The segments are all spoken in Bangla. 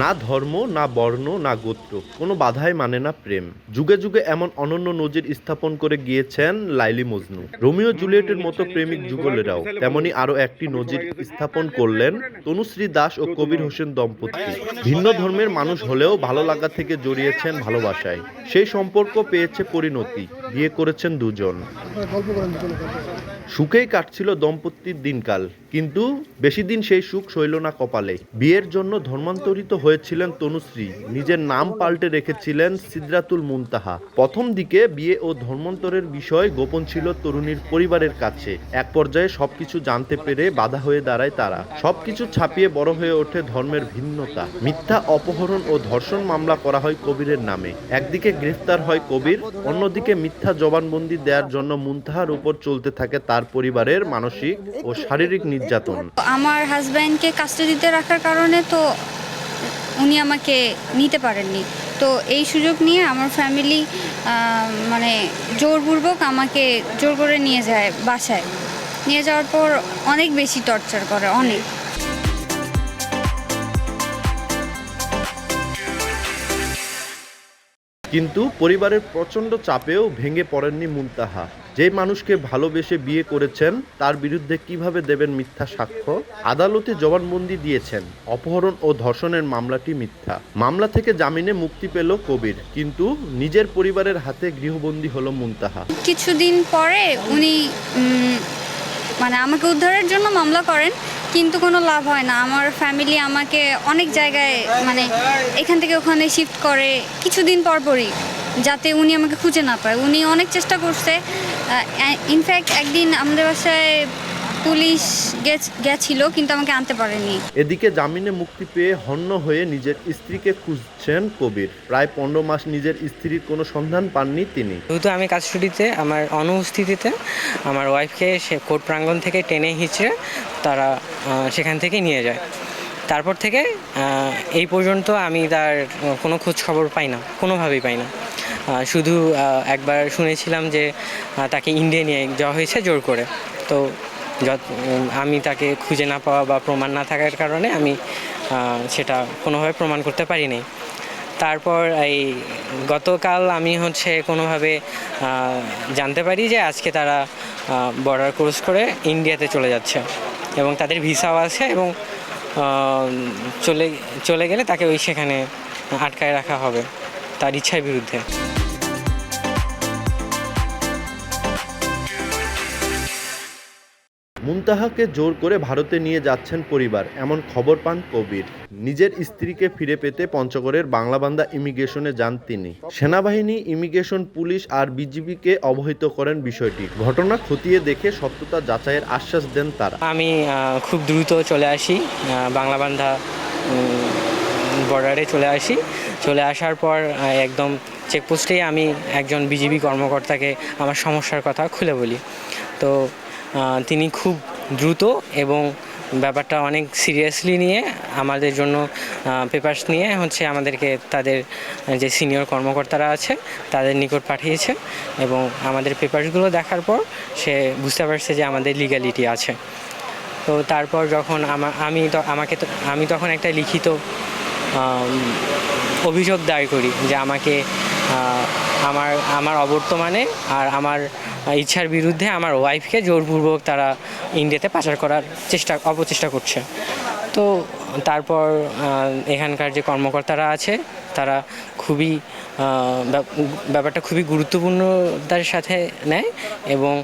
না ধর্ম, না বর্ণ, না গোত্র, কোনো বাধাই মানে না প্রেম। যুগে যুগে এমন অনন্য নজির স্থাপন করে গিয়েছেন লাইলি মজনু। রোমিও জুলিয়েটের মতো প্রেমিক যুগলেরাও তেমনি আরও একটি নজির স্থাপন করলেন তনুশ্রী দাস ও কবির হোসেন দম্পতি। ভিন্ন ধর্মের মানুষ হলেও ভালো লাগা থেকে জড়িয়েছেন ভালোবাসায়। সেই সম্পর্ক পেয়েছে পরিণতি, বিয়ে করেছেন দুজন। সুখেই কাটছিল দম্পতির দিনকাল, কিন্তু বেশি দিন সেই সুখ সইল না কপালে। বিয়ের জন্য ধর্মান্তরিত হয়েছিলেন তনুশ্রী, নিজের নাম পাল্টে রেখেছিলেন সিদরাতুল মুনতাহা। প্রথম দিকে বিয়ে ও ধর্মান্তরের বিষয় গোপন ছিল তরুণীর পরিবারের কাছে। এক পর্যায়ে সবকিছু জানতে পেরে বাধা হয়ে দাঁড়ায় তারা। সবকিছু ছাপিয়ে বড় হয়ে ওঠে ধর্মের ভিন্নতা। মিথ্যা অপহরণ ও ধর্ষণ মামলা করা হয় কবিরের নামে। একদিকে গ্রেফতার হয় কবির, অন্যদিকে মিথ্যা জবানবন্দি দেওয়ার জন্য মুনতাহার উপর চলতে থাকে তার পরিবারের মানসিক ও শারীরিক নির্যাতন। আমার হাজব্যান্ডকে কাস্টাডিতে রাখার কারণে তো উনি আমাকে নিতে পারেননি। তো এই সুযোগ নিয়ে আমার ফ্যামিলি মানে জোরপূর্বক আমাকে জোর করে নিয়ে যায় বাসায়। নিয়ে যাওয়ার পর অনেক বেশি টর্চার করে, অনেক। কিন্তু পরিবারের প্রচণ্ড চাপেও ভেঙে পড়েননি মুনতাহা। যে মানুষকে ভালোবেসে বিয়ে করেছেন তার বিরুদ্ধে কিভাবে দেবেন মিথ্যা সাক্ষ্য? আদালতে জবানবন্দি দিয়েছেন অপহরণ ও ধর্ষণের মামলাটি মিথ্যা। মামলা থেকে জামিনে মুক্তি পেল কবির, কিন্তু নিজের পরিবারের হাতে গৃহবন্দী হলো মুনতাহা। কিছুদিন পরে উনি মানে আমাকে উদ্ধারের জন্য মামলা করেন, কিন্তু কোনো লাভ হয় না। আমার ফ্যামিলি আমাকে অনেক জায়গায় মানে এখান থেকে ওখানে শিফট করে কিছুদিন পরই, যাতে উনি আমাকে খুঁজে না পায়। উনি অনেক চেষ্টা করছে। ইনফ্যাক্ট একদিন আমাদের বাসায় পুলিশ গেছিল, কিন্তু আমাকে আনতে পারেনি। এদিকে জামিনে মুক্তি পেয়ে হন্য হয়ে নিজের স্ত্রীকে খুঁজছেন কবির। প্রায় 15 মাস নিজের স্ত্রীর কোনো সন্ধান পাননি তিনি। যেহেতু আমি কাস্টডিতে, আমার অনুপস্থিতিতে আমার ওয়াইফকে সে কোর্ট প্রাঙ্গণ থেকে টেনে হিঁচড়ে তারা সেখান থেকে নিয়ে যায়। তারপর থেকে এই পর্যন্ত আমি তার কোনো খোঁজ খবর পাই না, কোনোভাবেই পাই না। শুধু একবার শুনেছিলাম যে তাকে ইন্ডিয়া নিয়ে যাওয়া হয়েছে জোর করে। তো আমি তাকে খুঁজে না পাওয়া বা প্রমাণ না থাকার কারণে আমি সেটা কোনোভাবে প্রমাণ করতে পারিনি। তারপর এই গতকাল আমি কোনোভাবে জানতে পারি যে আজকে তারা বর্ডার ক্রস করে ইন্ডিয়াতে চলে যাচ্ছে এবং তাদের ভিসাও আছে, এবং চলে গেলে তাকে সেখানে আটকায় রাখা হবে তার ইচ্ছার বিরুদ্ধে। মুনতাহাকে জোর করে ভারতে নিয়ে যাচ্ছেন পরিবার, এমন খবর পান কবির। নিজের স্ত্রীকে ফিরে পেতে পঞ্চগড়ের বাংলাবান্ধা ইমিগ্রেশনে যান তিনি। সেনাবাহিনী, ইমিগ্রেশন, পুলিশ আর বিজিবিকে অবহিত করেন বিষয়টি। ঘটনা খতিয়ে দেখে সত্যতা যাচাইয়ের আশ্বাস দেন তারা। আমি খুব দ্রুত চলে আসি বাংলাবান্ধা বর্ডারে চলে আসার পর একদম চেকপোস্টেই আমি একজন বিজিবি কর্মকর্তাকে আমার সমস্যার কথা খুলে বলি। তো তিনি খুব দ্রুত এবং ব্যাপারটা অনেক সিরিয়াসলি নিয়ে আমাদের জন্য পেপারস নিয়ে আমাদেরকে তাদের যে সিনিয়র কর্মকর্তারা আছে তাদের নিকট পাঠিয়েছে, এবং আমাদের পেপারসগুলো দেখার পর সে বুঝতে পারছে যে আমাদের লিগ্যালিটি আছে। তো তারপর যখন আমি তখন একটা লিখিত অভিযোগ দায়ের করি যে আমাকে আমার অবর্তমানে আর আমার ইচ্ছার বিরুদ্ধে আমার ওয়াইফকে জোরপূর্বক তারা ইন্ডিয়াতে পাচার করার অপচেষ্টা করছে। তো তারপর এখানকার যে কর্মকর্তারা আছে তারা ব্যাপারটা খুবই গুরুত্বপূর্ণতার সাথে নেয় এবং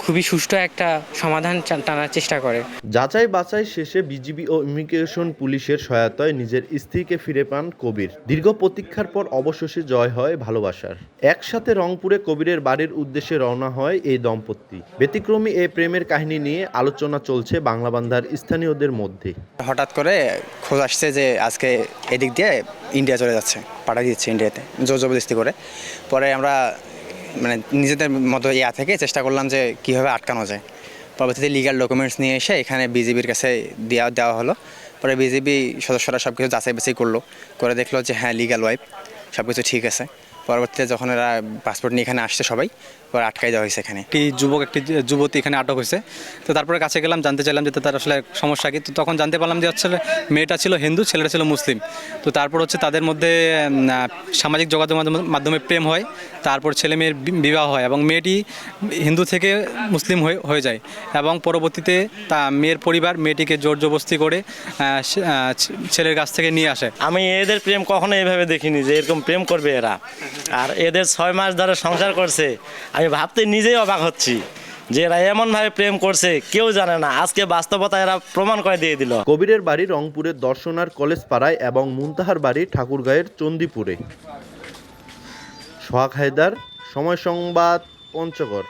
খুবই সুষ্ঠু একটা সমাধান টানার চেষ্টা করে। যাচাই বাছাই শেষে বিজিবি ও ইমিগ্রেশন পুলিশের সহায়তায় নিজের স্ত্রীকে ফিরে পান কবির। দীর্ঘ প্রতীক্ষার পর অবশেষে জয় হয় ভালোবাসার। একসাথে রংপুরে কবিরের বাড়ির উদ্দেশ্যে রওনা হয় এই দম্পতি। ব্যতিক্রমী এই প্রেমের কাহিনী নিয়ে আলোচনা চলছে বাংলাবান্ধার স্থানীয়দের মধ্যে। হঠাৎ করে খোঁজ আসছে যে আজকে এদিক দিয়ে ইন্ডিয়া চলে যাচ্ছে, পাঠিয়ে দিচ্ছে ইন্ডিয়াতে জোর জবরদস্তি করে। পরে আমরা নিজেদের মতো থেকে চেষ্টা করলাম যে কীভাবে আটকানো যায়। পরবর্তীতে লিগ্যাল ডকুমেন্টস নিয়ে এসে এখানে বিজিবির কাছে দেওয়া হলো। পরে বিজিবি সদস্যরা সব কিছু যাচাই বাছাই করে দেখলো যে হ্যাঁ লিগ্যাল ওয়াইফ, সব কিছু ঠিক আছে। পরবর্তীতে যখন এরা পাসপোর্ট নিয়ে এখানে আসছে সবাই, পরে আটকাই দেওয়া হয়েছে এখানে। একটি যুবতী এখানে আটক হয়েছে। তো তারপরে কাছে গেলাম, জানতে চাইলাম যে তার আসলে সমস্যা কি। তো তখন জানতে পারলাম যে আসলে মেয়েটা ছিল হিন্দু, ছেলেটা ছিল মুসলিম। তো তারপর তাদের মধ্যে সামাজিক যোগাযোগ মাধ্যমে প্রেম হয়, তারপর ছেলে মেয়ের বিবাহ হয় এবং মেয়েটি হিন্দু থেকে মুসলিম হয়ে যায় এবং পরবর্তীতে মেয়ের পরিবার মেয়েটিকে জোর জবরদস্তি করে ছেলের কাছ থেকে নিয়ে আসে। আমি এদের প্রেম কখনো এইভাবে দেখিনি যে এরকম প্রেম করবে এরা। আর এদের 6 মাস ধরে সংসার করছে, আমি ভাবতে নিজেই অবাক হচ্ছি যে এরা এমনভাবে প্রেম করছে কেউ জানে না। আজকে বাস্তবতা এরা প্রমাণ করে দিয়ে দিল। কবিরের বাড়ি রংপুরের দর্শনার কলেজ পাড়ায় এবং মুনতাহার বাড়ি ঠাকুরগাঁয়ের চণ্ডীপুরে। সোহাগ হায়দার, সময় সংবাদ, পঞ্চগড়।